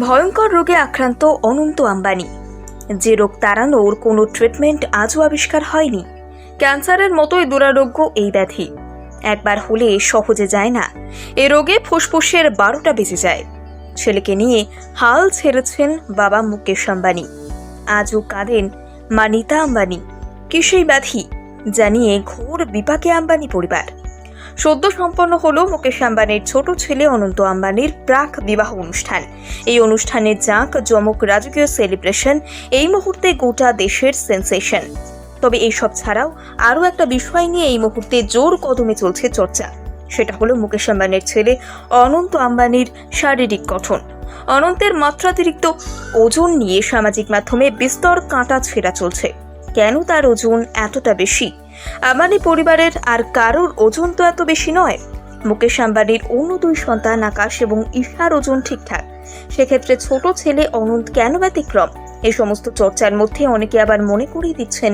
ভয়ঙ্কর রোগে আক্রান্ত অনন্ত আম্বানি। যে রোগ তাড়ানোর কোনো ট্রিটমেন্ট আজও আবিষ্কার হয়নি। ক্যান্সারের মতোই দুরারোগ্য এই ব্যাধি। একবার হলে সহজে যায় না। এ রোগে ফুসফুসের 12টা বেজে যায়। ছেলেকে নিয়ে হাল ছেড়েছেন বাবা মুকেশ আম্বানি। আজও কাঁদেন মা নীতা আম্বানি। কি সেই ব্যাধি জানিয়ে ঘোর বিপাকে আম্বানি পরিবার। সদ্য সম্পন্ন হলো মুকেশ আম্বানির ছোট ছেলে অনন্ত আম্বানির প্রাক বিবাহ অনুষ্ঠান। এই অনুষ্ঠানের জাঁকজমক রাজকীয় সেলিব্রেশন এই মুহূর্তে গোটা দেশের সেন্সেশন। তবে এইসব ছাড়াও আরও একটা বিষয় নিয়ে এই মুহূর্তে জোর কদমে চলছে চর্চা। সেটা হলো মুকেশ আম্বানির ছেলে অনন্ত আম্বানির শারীরিক গঠন। অনন্তের মাত্রাতিরিক্ত ওজন নিয়ে সামাজিক মাধ্যমে বিস্তর কাঁটা ছেঁড়া চলছে। কেন তার ওজন এতটা বেশি? আম্বানি পরিবারের আর কারোর ওজন তো এত বেশি নয়। মুকেশ আম্বানির অন্য 2 সন্তান আকাশ এবং ঈশার ওজন ঠিকঠাক। সেক্ষেত্রে ছোট ছেলে অনন্ত কেন ব্যতিক্রম? এই সমস্ত চর্চার মধ্যে অনেকে আবার মনে করিয়ে দিচ্ছেন,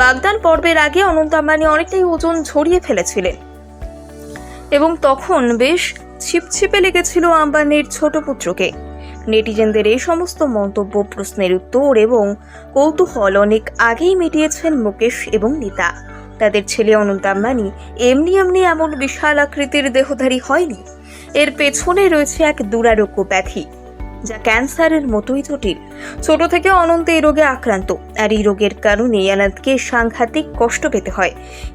বাগদান পর্বের আগে অনন্ত আম্বানি অনেকটাই ওজন ঝরিয়ে ফেলেছিলেন এবং তখন বেশ ছিপছিপে লেগেছিল আম্বানির ছোট পুত্রকে। নেটিজেনদের এই সমস্ত মন্তব্য, প্রশ্নের উত্তর এবং কৌতূহল অনেক আগেই মিটিয়েছেন মুকেশ এবং নীতা। তাদের ছেলে অনন্ত আম্বানি এমনি এমন বিশাল আকৃতির দেহধারী হয়নি। এর পেছনে রয়েছে এক দুরারোগ্য ব্যাধি, যা ক্যান্সারের মতোই জটিল। ছোট থেকে অনন্ত এই রোগে আক্রান্ত, আর এই রোগের কারণে অনন্তকে সাংঘাতিক কষ্ট পেতে হয়।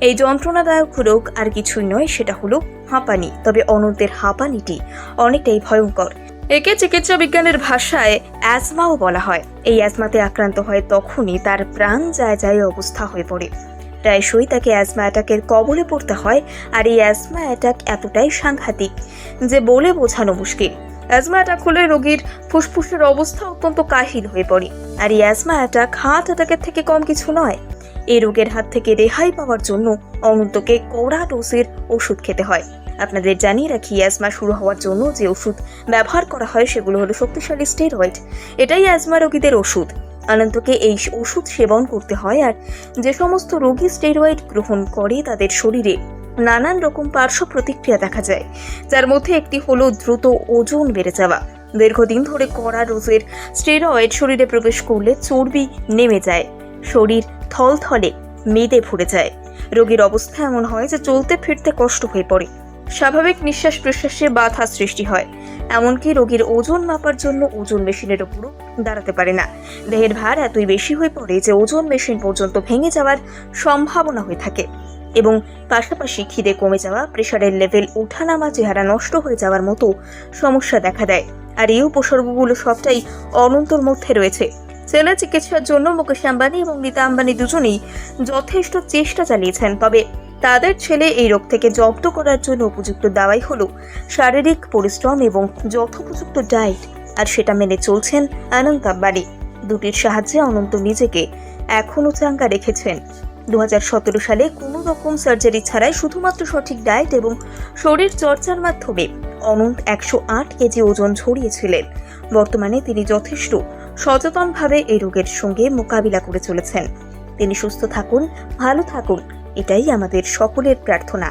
এই যন্ত্রণাদায়ক রোগ আর কিছুই নয়, সেটা হলো হাঁপানি। তবে অনন্তের হাঁপানিটি অনেকটাই ভয়ঙ্কর। একে চিকিৎসা বিজ্ঞানের ভাষায় অ্যাজমাও বলা হয়। এই অ্যাজমাতে আক্রান্ত হয় তখনই তার প্রাণ যায় অবস্থা হয়ে পড়ে। প্রায়শই তাকে অ্যাজমা অ্যাটাকের কবলে পড়তে হয়। আর এই অ্যাজমা অ্যাটাক এতটাই সাংঘাতিক যে বলে বোঝানো মুশকিল। অ্যাজমা অ্যাটাক হলে রোগীর ফুসফুসের অবস্থা অত্যন্ত কাহিল হয়ে পড়ে। আর এই অ্যাজমা অ্যাটাক হার্ট অ্যাটাকের থেকে কম কিছু নয়। এই রোগের হাত থেকে রেহাই পাওয়ার জন্য অনন্তকে কড়া ডোজের ওষুধ খেতে হয়। আপনাদের জানিয়ে রাখি, অ্যাজমা শুরু হওয়ার জন্য যে ওষুধ ব্যবহার করা হয় সেগুলো হলো শক্তিশালী স্টেরয়েড। এটাই অ্যাজমা রোগীদের ওষুধ। অনন্তকে এই ওষুধ সেবন করতে হয়। আর যে সমস্ত রোগী স্টেরয়েড গ্রহণ করে তাদের শরীরে নানান রকম পার্শ্ব প্রতিক্রিয়া দেখা যায়, যার মধ্যে একটি হলো দ্রুত ওজন বেড়ে যাওয়া। দীর্ঘদিন ধরে কড়া ডোজের স্টেরয়েড শরীরে প্রবেশ করলে চর্বি নেমে যায়, শরীর থলথলে মেদে ভরে যায়। রোগীর অবস্থা এমন হয় যে চলতে ফিরতে কষ্ট হয়ে পড়ে। স্বাভাবিক নিঃশ্বাস প্রশ্বাসে বাধা সৃষ্টি হয়। এমনকি রোগীর ওজন মাপার জন্য ওজন মেশিনের উপরও দাঁড়াতে পারে না। দেহের ভার এতই বেশি হয়ে পড়ে যে ওজন মেশিন পর্যন্ত ভেঙে যাওয়ার সম্ভাবনা হয়ে থাকে। এবং পাশাপাশি খিদে কমে যাওয়া, প্রেশারের লেভেল ওঠানামা, চেহারা নষ্ট হয়ে যাওয়ার মতো সমস্যা দেখা দেয়। আর এই উপসর্গগুলো সবটাই অনন্তর মধ্যে রয়েছে। ছেলে চিকিৎসার জন্য মুকেশ আম্বানি এবং নীতা আম্বানি দুজনেই যথেষ্ট চেষ্টা চালিয়েছেন। তবে তাদের ছেলে এই রোগ থেকে জব্দ করার জন্য উপযুক্ত দাওয়াই হলো শারীরিক পরিশ্রম এবং যথোপযুক্ত ডায়েট। আর সেটা মেনে চলছেন অনন্ত আম্বানি। দুটির সাহায্যে অনন্ত নিজেকে এখনও চাঙ্গা রেখেছেন। 2017 সালে কোনো রকম সার্জারি ছাড়াই শুধুমাত্র সঠিক ডায়েট এবং শরীর চর্চার মাধ্যমে অনন্ত 108 কেজি ওজন ঝরিয়েছিলেন। বর্তমানে তিনি যথেষ্ট সচেতনভাবে এই রোগের সঙ্গে মোকাবিলা করে চলেছেন। তিনি সুস্থ থাকুন, ভালো থাকুন, এটাই আমাদের সকলের প্রার্থনা।